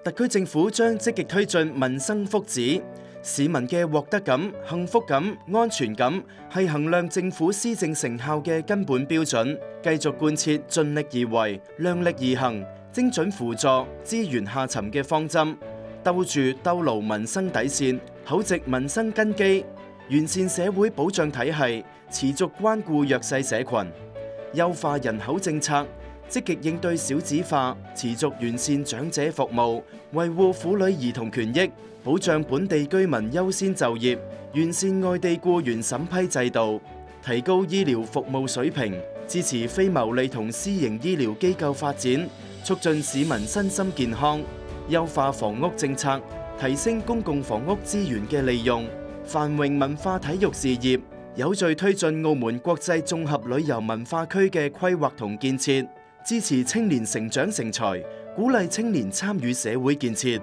特區政府將積極推進民生福祉，市民嘅獲得感、幸福感、安全感係衡量政府施政成效嘅根本標準。繼續貫徹盡力而為、量力而行、精準輔助、資源下沉嘅方針，兜住兜牢民生底線，厚植民生根基，完善社會保障體系，持續關顧弱勢社群，優化人口政策，積極應對少子化，持續完善長者服務，維護婦女兒童權益，保障本地居民優先就業，完善外地僱員審批制度，提高醫療服務水平，支持非牟利同私營醫療機構發展，促進市民身心健康，優化房屋政策，提升公共房屋資源嘅利用，繁榮文化體育事業，有序推進澳門國際綜合旅遊文化區嘅規劃同建設，支持青年成長成才，鼓勵青年參與社會建設。